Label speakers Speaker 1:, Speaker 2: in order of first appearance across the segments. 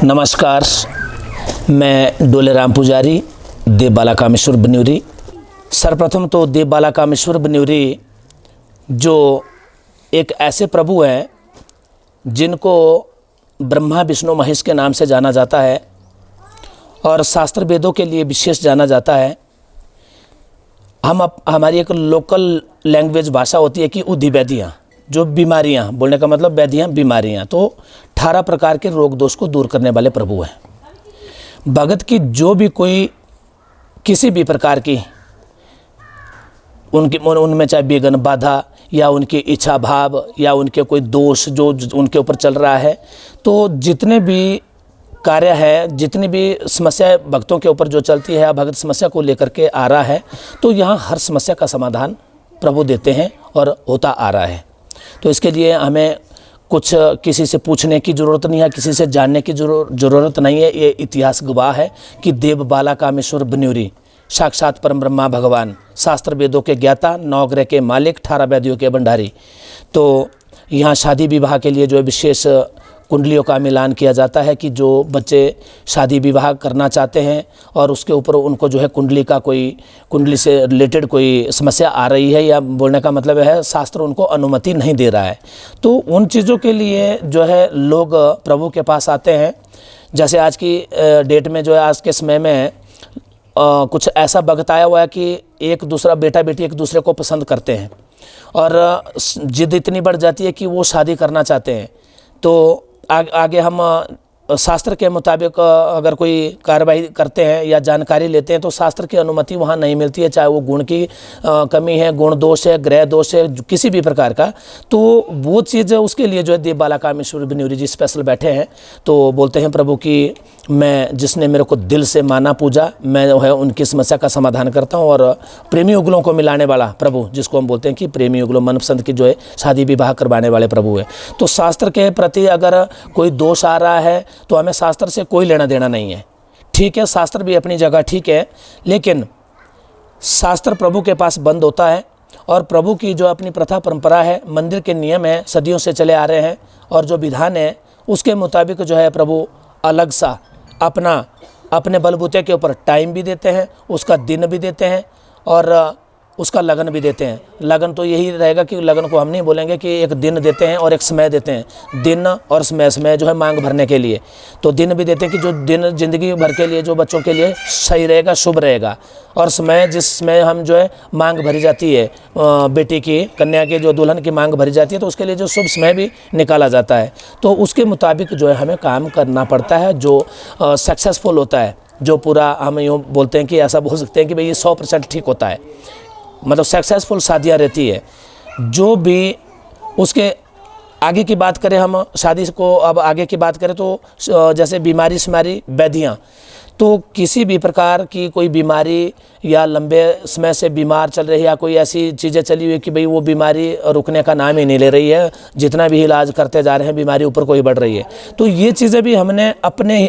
Speaker 1: नमस्कार, मैं डोले राम पुजारी, देव बाला कामेश्वर बनूरी। सर्वप्रथम तो देव बाला कामेश्वर बनूरी जो एक ऐसे प्रभु हैं जिनको ब्रह्मा विष्णु महेश के नाम से जाना जाता है और शास्त्र वेदों के लिए विशेष जाना जाता है। हमारी एक लोकल लैंग्वेज भाषा होती है कि उधिवैदियाँ, जो बीमारियाँ, बोलने का मतलब वैदियाँ बीमारियाँ, तो 18 प्रकार के रोग दोष को दूर करने वाले प्रभु हैं। भगत की जो भी कोई किसी भी प्रकार की उनमें चाहे विघ्न बाधा या उनकी इच्छा भाव या उनके कोई दोष जो उनके ऊपर चल रहा है, तो जितने भी कार्य है, जितनी भी समस्या भक्तों के ऊपर जो चलती है, भगत समस्या को लेकर के आ रहा है, तो यहाँ हर समस्या का समाधान प्रभु देते हैं और होता आ रहा है। तो इसके लिए हमें कुछ किसी से पूछने की ज़रूरत नहीं है, किसी से जानने की ज़रूरत नहीं है। ये इतिहास गवाह है कि देव बाला कामेश्वर बनूरी साक्षात परम ब्रह्मा भगवान, शास्त्र वेदों के ज्ञाता, नवग्रह के मालिक, 18 वेदियों के भंडारी। तो यहाँ शादी विवाह के लिए जो विशेष कुंडलियों का मिलान किया जाता है कि जो बच्चे शादी विवाह करना चाहते हैं और उसके ऊपर उनको जो है कुंडली से रिलेटेड कोई समस्या आ रही है, या बोलने का मतलब है शास्त्र उनको अनुमति नहीं दे रहा है, तो उन चीज़ों के लिए जो है लोग प्रभु के पास आते हैं। जैसे आज की डेट में जो है, आज के समय में कुछ ऐसा वक्त आया हुआ है कि एक दूसरा बेटा बेटी एक दूसरे को पसंद करते हैं और जिद इतनी बढ़ जाती है कि वो शादी करना चाहते हैं। तो आगे हम शास्त्र के मुताबिक अगर कोई कार्रवाई करते हैं या जानकारी लेते हैं तो शास्त्र की अनुमति वहाँ नहीं मिलती है, चाहे वो गुण की कमी है, गुण दोष है, ग्रह दोष है, किसी भी प्रकार का। तो वो चीज़ उसके लिए जो है देव बाला कामेश्वर बनूरी जी स्पेशल बैठे हैं। तो बोलते हैं प्रभु कि मैं, जिसने मेरे को दिल से माना पूजा, मैं जो है उनकी समस्या का समाधान करता हूँ। और प्रेमी युगलों को मिलाने वाला प्रभु, जिसको हम बोलते हैं कि प्रेमी युगलों, मनपसंद की जो है शादी विवाह करवाने वाले प्रभु है। तो शास्त्र के प्रति अगर कोई दोष आ रहा है तो हमें शास्त्र से कोई लेना देना नहीं है। ठीक है, शास्त्र भी अपनी जगह ठीक है, लेकिन शास्त्र प्रभु के पास बंद होता है और प्रभु की जो अपनी प्रथा परंपरा है, मंदिर के नियम है, सदियों से चले आ रहे हैं और जो विधान है उसके मुताबिक जो है प्रभु अलग सा अपने बलबूते के ऊपर टाइम भी देते हैं, उसका दिन भी देते हैं और उसका लगन भी देते हैं। लगन तो यही रहेगा कि लगन को हम नहीं बोलेंगे कि एक दिन देते हैं और एक समय देते हैं। दिन और समय जो है मांग भरने के लिए, तो दिन भी देते हैं कि जो दिन ज़िंदगी भर के लिए जो बच्चों के लिए सही रहेगा, शुभ रहेगा। और समय, जिसमें हम जो है मांग भरी जाती है, बेटी की, कन्या की, जो दुल्हन की मांग भरी जाती है, तो उसके लिए जो शुभ समय भी निकाला जाता है। तो उसके मुताबिक जो है हमें काम करना पड़ता है, जो सक्सेसफुल होता है, जो पूरा हम यूँ बोलते हैं कि ऐसा बोल सकते हैं कि भाई ये 100% ठीक होता है, मतलब सक्सेसफुल शादियाँ रहती है। जो भी उसके आगे की बात करें, हम शादी को अब आगे की बात करें तो जैसे बीमारी शुमारी व्याधियाँ, तो किसी भी प्रकार की कोई बीमारी या लंबे समय से बीमार चल रही है या कोई ऐसी चीज़ें चली हुई कि भाई वो बीमारी रुकने का नाम ही नहीं ले रही है, जितना भी इलाज करते जा रहे हैं बीमारी ऊपर कोई बढ़ रही है, तो ये चीज़ें भी हमने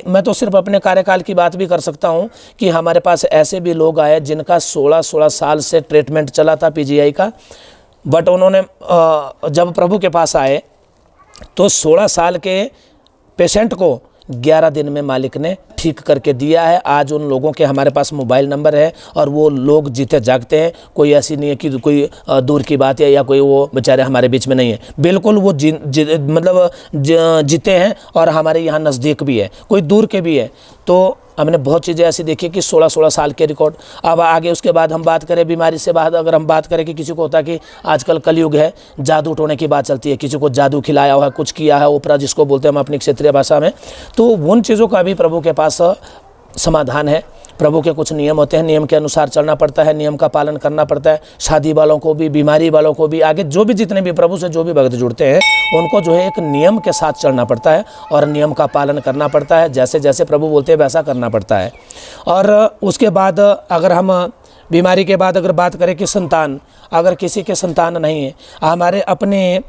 Speaker 1: मैं तो सिर्फ अपने कार्यकाल की बात भी कर सकता हूँ कि हमारे पास ऐसे भी लोग आए जिनका 16 साल से ट्रीटमेंट चला था PGI का, बट उन्होंने जब प्रभु के पास आए तो 16 साल के पेशेंट को 11 दिन में मालिक ने ठीक करके दिया है। आज उन लोगों के हमारे पास मोबाइल नंबर है और वो लोग जीते जागते हैं। कोई ऐसी नहीं है कि कोई दूर की बात है या कोई वो बेचारे हमारे बीच में नहीं है, बिल्कुल वो जीते हैं और हमारे यहाँ नज़दीक भी है, कोई दूर के भी है। तो हमने बहुत चीज़ें ऐसी देखी कि 16 साल के रिकॉर्ड। अब आगे उसके बाद हम बात करें बीमारी से बाद, अगर हम बात करें कि किसी को होता है कि आजकल कलयुग है, जादू टोने की बात चलती है, किसी को जादू खिलाया हुआ है, कुछ किया है, ओपरा जिसको बोलते हैं हम अपनी क्षेत्रीय भाषा में, तो उन चीज़ों का भी प्रभु के पास समाधान है। प्रभु के कुछ नियम होते हैं, नियम के अनुसार चलना पड़ता है, नियम का पालन करना पड़ता है। शादी वालों को भी, बीमारी वालों को भी, आगे जो भी जितने भी प्रभु से जो भी भक्त जुड़ते हैं उनको जो है एक नियम के साथ चलना पड़ता है और नियम का पालन करना पड़ता है। जैसे जैसे प्रभु बोलते हैं वैसा करना पड़ता है। और उसके बाद अगर हम बीमारी के बाद अगर बात करें कि संतान, अगर किसी के संतान नहीं है, हमारे अपने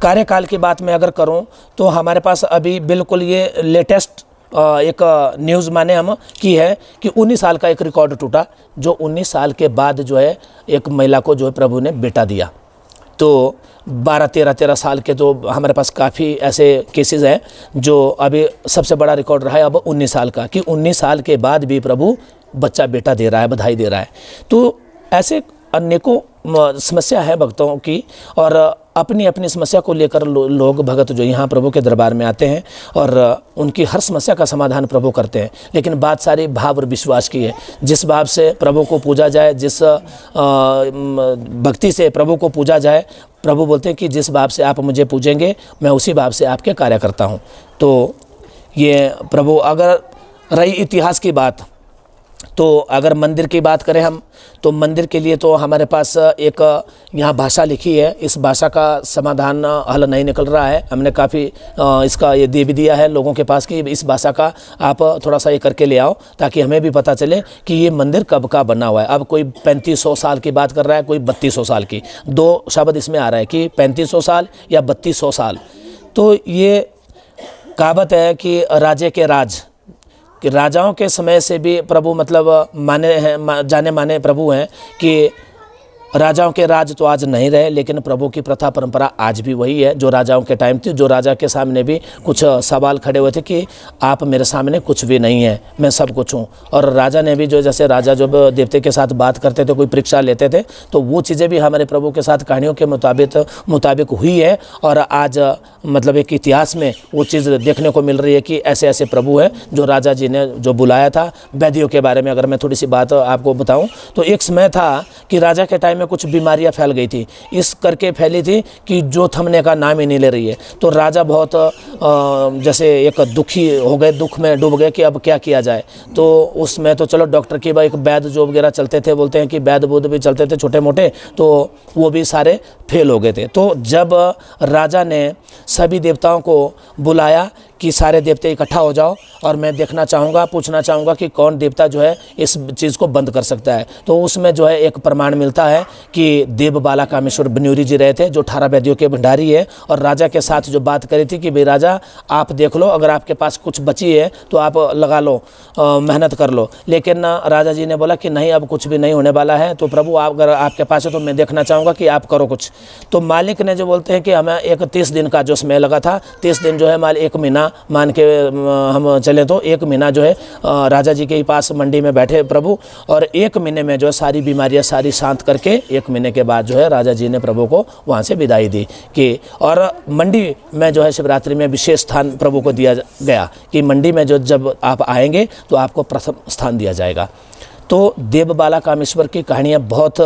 Speaker 1: कार्यकाल की बात मैं अगर करूं तो हमारे पास अभी बिल्कुल ये लेटेस्ट एक न्यूज़ माने हम की है कि 19 साल का एक रिकॉर्ड टूटा, जो 19 साल के बाद जो है एक महिला को जो है प्रभु ने बेटा दिया। तो 12-13 साल के तो हमारे पास काफ़ी ऐसे केसेस हैं जो अभी सबसे बड़ा रिकॉर्ड रहा है अब 19 साल का, कि 19 साल के बाद भी प्रभु बच्चा बेटा दे रहा है, बधाई दे रहा है। तो ऐसे अनेकों समस्या है भक्तों की, और अपनी अपनी समस्या को लेकर लोग भगत जो यहाँ प्रभु के दरबार में आते हैं और उनकी हर समस्या का समाधान प्रभु करते हैं। लेकिन बात सारी भाव और विश्वास की है। जिस भाव से प्रभु को पूजा जाए, जिस भक्ति से प्रभु को पूजा जाए, प्रभु बोलते हैं कि जिस भाव से आप मुझे पूजेंगे मैं उसी भाव से आपके कार्य करता हूँ। तो ये प्रभु, अगर रही इतिहास की बात, तो अगर मंदिर की बात करें हम, तो मंदिर के लिए तो हमारे पास एक यहाँ भाषा लिखी है। इस भाषा का समाधान हल नहीं निकल रहा है। हमने काफ़ी इसका ये दे भी दिया है लोगों के पास कि इस भाषा का आप थोड़ा सा ये करके ले आओ, ताकि हमें भी पता चले कि ये मंदिर कब का बना हुआ है। अब कोई 3500 साल की बात कर रहा है, कोई 3200 साल की, 2 शब्द इसमें आ रहा है कि 3500 साल या 3200 साल। तो ये कहावत है कि राजे के राज, कि राजाओं के समय से भी प्रभु मतलब माने हैं, जाने माने प्रभु हैं, कि राजाओं के राज तो आज नहीं रहे, लेकिन प्रभु की प्रथा परंपरा आज भी वही है जो राजाओं के टाइम थी। जो राजा के सामने भी कुछ सवाल खड़े हुए थे कि आप मेरे सामने कुछ भी नहीं है, मैं सब कुछ हूँ। और राजा ने भी जो, जैसे राजा जब देवते के साथ बात करते थे, कोई परीक्षा लेते थे, तो वो चीज़ें भी हमारे प्रभु के साथ कहानियों के मुताबिक हुई है। और आज मतलब एक इतिहास में वो चीज़ देखने को मिल रही है कि ऐसे ऐसे प्रभु हैं जो राजा जी ने जो बुलाया था। वैद्यों के बारे में अगर मैं थोड़ी सी बात आपको बताऊँ, तो एक समय था कि राजा के टाइम में कुछ बीमारियां फैल गई थी। इस करके फैली थी कि जो थमने का नाम ही नहीं ले रही है। तो राजा बहुत जैसे एक दुखी हो गए, दुख में डूब गए कि अब क्या किया जाए। तो उसमें तो चलो डॉक्टर की एक वैद्य जो वगैरह चलते थे, बोलते हैं कि वैद्य बुद्ध भी चलते थे छोटे मोटे, तो वो भी सारे फेल हो गए थे। तो जब राजा ने सभी देवताओं को बुलाया कि सारे देवते इकट्ठा हो जाओ और मैं देखना चाहूँगा, पूछना चाहूँगा कि कौन देवता जो है इस चीज़ को बंद कर सकता है। तो उसमें जो है एक प्रमाण मिलता है कि देव बाला कामेश्वर बनूरी जी रहे थे, जो 18 वैद्यों के भंडारी है, और राजा के साथ जो बात करी थी कि भाई राजा आप देख लो, अगर आपके पास कुछ बची है तो आप लगा लो, मेहनत कर लो। लेकिन राजा जी ने बोला कि नहीं, अब कुछ भी नहीं होने वाला है। तो प्रभु आप अगर आपके पास है तो मैं देखना चाहूँगा कि आप करो कुछ। तो मालिक ने जो बोलते हैं कि हमें एक 30 दिन का जो समय लगा था, 30 दिन जो है माल 1 महीना मान के हम चले तो 1 महीना जो है राजा जी के पास मंडी में बैठे प्रभु, और 1 महीने में जो है सारी बीमारियां सारी शांत करके 1 महीने के बाद जो है राजा जी ने प्रभु को वहाँ से विदाई दी कि, और मंडी में जो है शिवरात्रि में विशेष स्थान प्रभु को दिया गया कि मंडी में जो जब आप आएंगे तो आपको प्रथम स्थान दिया जाएगा। तो देव बाला कामेश्वर की कहानियाँ बहुत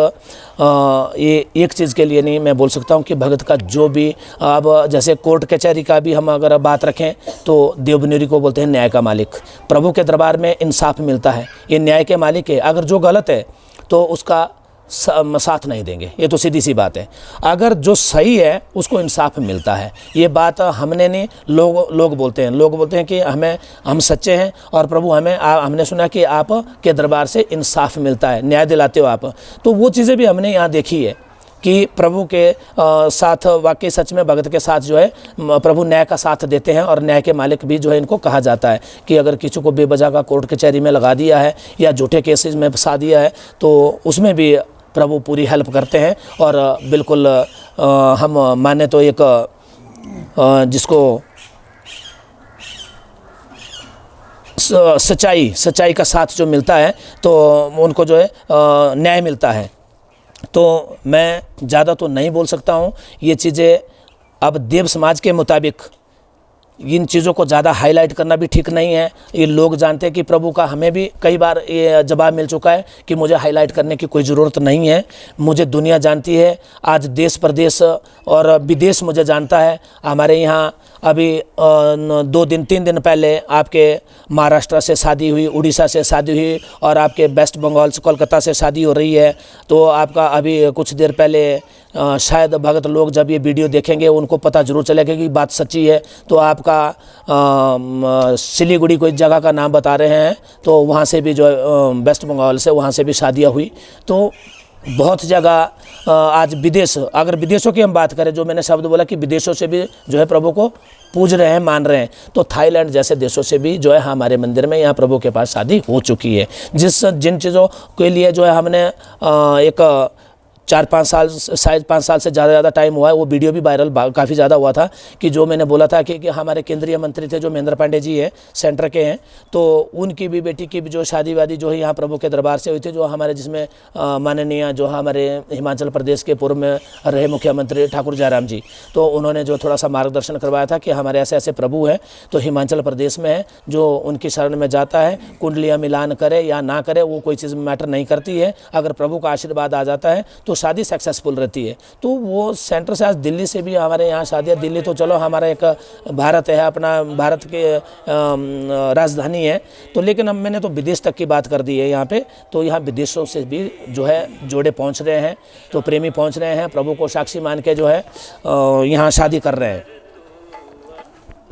Speaker 1: ये एक चीज़ के लिए नहीं, मैं बोल सकता हूँ कि भगत का जो भी, अब जैसे कोर्ट कचहरी का भी हम अगर बात रखें तो देव बनूरी को बोलते हैं न्याय का मालिक। प्रभु के दरबार में इंसाफ मिलता है, ये न्याय के मालिक है। अगर जो गलत है तो उसका साथ नहीं देंगे, ये तो सीधी सी बात है। अगर जो सही है उसको इंसाफ मिलता है। ये बात हमने नहीं, लोग बोलते हैं, लोग बोलते हैं कि हम सच्चे हैं और प्रभु हमने सुना कि आप के दरबार से इंसाफ मिलता है, न्याय दिलाते हो आप। तो वो चीज़ें भी हमने यहाँ देखी है कि प्रभु के साथ वाकई सच में भगत के साथ जो है प्रभु न्याय का साथ देते हैं, और न्याय के मालिक भी जो है इनको कहा जाता है कि अगर किसी को बेवजह का कोर्ट कचहरी में लगा दिया है या झूठे केसेस में फंसा दिया है तो उसमें भी प्रभु पूरी हेल्प करते हैं। और बिल्कुल हम माने तो एक जिसको सच्चाई का साथ जो मिलता है तो उनको जो है न्याय मिलता है। तो मैं ज़्यादा तो नहीं बोल सकता हूँ, ये चीज़ें अब देव समाज के मुताबिक इन चीज़ों को ज़्यादा हाईलाइट करना भी ठीक नहीं है। ये लोग जानते हैं कि प्रभु का, हमें भी कई बार ये जवाब मिल चुका है कि मुझे हाईलाइट करने की कोई ज़रूरत नहीं है, मुझे दुनिया जानती है। आज देश प्रदेश और विदेश मुझे जानता है। हमारे यहाँ अभी 2-3 दिन पहले आपके महाराष्ट्र से शादी हुई, उड़ीसा से शादी हुई, और आपके वेस्ट बंगाल से कोलकाता से शादी हो रही है। तो आपका अभी कुछ देर पहले शायद भगत लोग जब ये वीडियो देखेंगे उनको पता जरूर चलेगा कि बात सच्ची है। तो आपका सिलीगुड़ी कोई जगह का नाम बता रहे हैं, तो वहाँ से भी जो वेस्ट बंगाल से, वहाँ से भी शादियाँ हुई। तो बहुत जगह आज विदेश, अगर विदेशों की हम बात करें, जो मैंने शब्द बोला कि विदेशों से भी जो है प्रभु को पूज रहे हैं, मान रहे हैं, तो थाईलैंड जैसे देशों से भी जो है हमारे मंदिर में यहाँ प्रभु के पास शादी हो चुकी है। जिन चीज़ों के लिए जो है हमने एक 4-5 साल, शायद 5 साल से ज़्यादा टाइम हुआ है, वो वीडियो भी वायरल काफ़ी ज़्यादा हुआ था कि जो मैंने बोला था कि हमारे केंद्रीय मंत्री थे जो महेंद्र पांडे जी हैं, सेंटर के हैं, तो उनकी भी बेटी की भी जो शादी वादी जो है यहाँ प्रभु के दरबार से हुई थी, जो हमारे जिसमें माननीय जो हमारे हिमाचल प्रदेश के पूर्व में रहे मुख्यमंत्री ठाकुर जयराम जी, तो उन्होंने जो थोड़ा सा मार्गदर्शन करवाया था कि हमारे ऐसे ऐसे प्रभु हैं तो हिमाचल प्रदेश में है, जो उनकी शरण में जाता है, कुंडलियाँ मिलान करे या ना करे वो कोई चीज़ मैटर नहीं करती है, अगर प्रभु का आशीर्वाद आ जाता है तो शादी सक्सेसफुल रहती है। तो वो सेंटर से आज दिल्ली से भी हमारे यहाँ शादियाँ, दिल्ली तो चलो हमारा एक भारत है, अपना भारत के राजधानी है, तो लेकिन अब मैंने तो विदेश तक की बात कर दी है यहाँ पे, तो यहाँ विदेशों से भी जो है जोड़े पहुँच रहे हैं, तो प्रेमी पहुँच रहे हैं, प्रभु को साक्षी मान के जो है यहाँ शादी कर रहे हैं।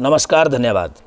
Speaker 1: नमस्कार, धन्यवाद।